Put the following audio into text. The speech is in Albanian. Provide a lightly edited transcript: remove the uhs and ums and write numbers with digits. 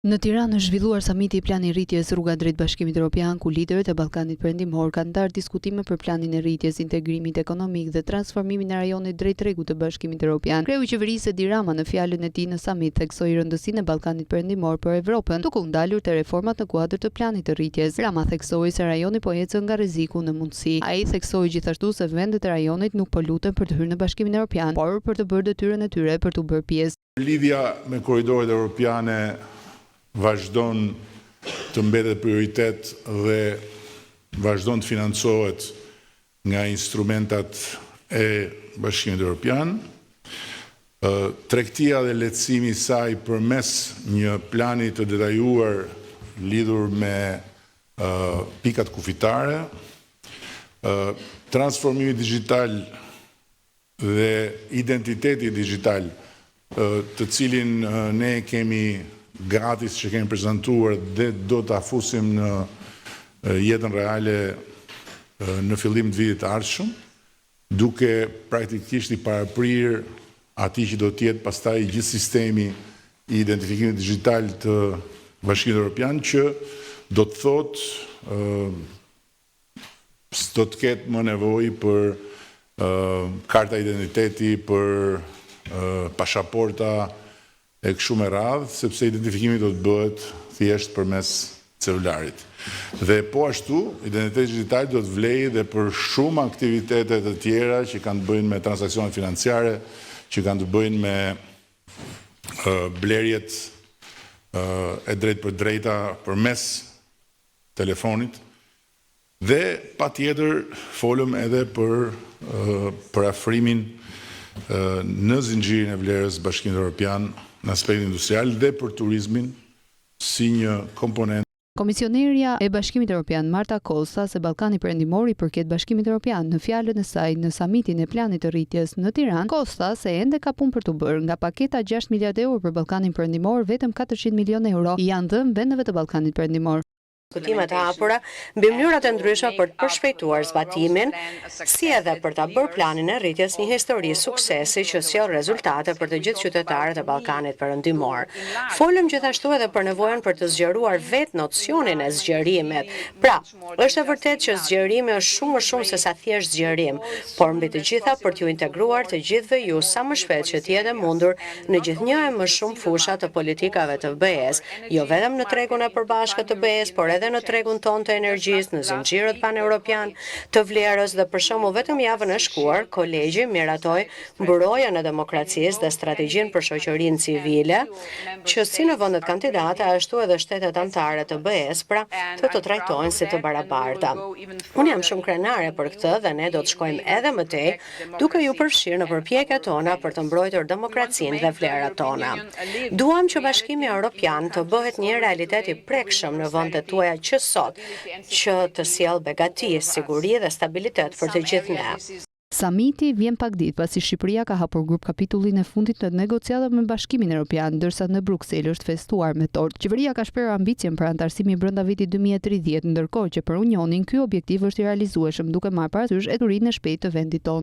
Në Tiranë është zhvilluar samiti i plani rritjes rruga drejt Bashkimit Evropian, ku liderët e Ballkanit Perëndimor kanë ndarë diskutime për planin e rritjes, integrimit ekonomik dhe transformimin e rajonit drejt tregut të Bashkimit Evropian. Kreu i qeverisë Edi Rama në fjalën e tij në samit theksoi rëndësinë e Ballkanit Perëndimor për Evropën, duke u ndalur te reformat në kuadër të planit të rritjes. Rama theksoi se rajoni po ecën nga rreziku në mundësi. Ai theksoi gjithashtu se vendet e rajonit nuk po luten për të hyrë në Bashkimin Evropian, por për të bërë detyrën e tyre për të bërë pjesë. Lidhja me korridoret evropiane vazhdon të mbetet prioritet dhe vazhdon të financohet nga instrumentat e Bashkimit Evropian. Tregtia dhe lehtësimi i saj përmes një plani të detajuar lidhur me pikat kufitare, transformimi digjital dhe identiteti digjital, të cilin ne kemi gratis që kemi prezantuar dhe do të afusim në jetën reale në fillim të vitit të ardhshëm, duke praktikisht i paraprirë atij që do të jetë pastaj gjithë sistemi i identifikimit digjital të Bashkimit Evropian, që do të thotë s'do të ketë më nevojë për karta identiteti, për pasaporta e kështu me radhë, sepse identifikimi do të bëhet thjesht përmes celularit. Dhe po ashtu, identiteti digital do të vlejë dhe për shumë aktivitete të tjera që kanë të bëjnë me transaksione financiare, që kanë të bëjnë me blerjet e drejt për drejta përmes telefonit. Dhe patjetër folëm edhe për afrimin në zinxhirin e vlerës Bashkimit Evropian në aspektin industrial dhe për turizmin si një komponent. Komisionerja e Bashkimit Evropian Marta Kosta se Ballkani Perëndimor i përket Bashkimit Evropian në fjalën e saj në samitin e planit të rritjes në Tiranë, Kosta se ende ka punë për të bërë. Nga paketa 6 miliardë euro për Ballkanin Perëndimor, vetëm 400 milionë euro janë dhënë vendeve të Ballkanit Perëndimor. Diskutimet e hapura mbi mënyrat e ndryshme për të përshpejtuar zbatimin, si edhe për ta bërë planin e rritjes një histori suksesi që sjell rezultate për të gjithë qytetarët e Ballkanit Perëndimor. Folëm gjithashtu edhe për nevojën për të zgjeruar vetë nocionin e zgjerimit. Pra, është e vërtetë që zgjerimi është shumë më shumë se sa thjesht zgjerim, por mbi të gjitha për t'ju integruar të gjithëve ju sa më shpejt që të jetë mundur në gjithnjë e më shumë fusha të politikave të BE-s, jo vetëm në tregun e përbashkët të BE-s, por edhe në tregun ton të energjisë, në zinxhirët pan-europian të vlerës. Dhe për shembull vetëm javën e shkuar, kolegji miratoi mbrojtjen e demokracisë dhe strategjinë për shoqërinë civile, që si në vendet kandidate ashtu edhe shtetet anëtare të BE-s, pra të trajtohen si të barabarta. Unë jam shumë krenare për këtë dhe ne do të shkojmë edhe më tej, duke ju përfshirë në përpjekjet tona për të mbrojtur demokracinë dhe vlerat tona. Duam që Bashkimi Evropian të bëhet një realitet i prekshëm në vendet tuaja që sot, që të sjellë begati, siguri dhe stabilitet për të gjithë ne. Samiti vjen pak ditë pasi Shqipëria ka hapur grup kapitullin e fundit të negociatave me Bashkimin Evropian, ndërsa në Bruksel është festuar me tort. Qeveria ka shprehur ambicien për antarësimi brenda vitit 2030, ndërkohë që për Unionin ky objektiv është i realizueshëm, duke marrë parasysh eturinë e shpejtë të vendit tonë.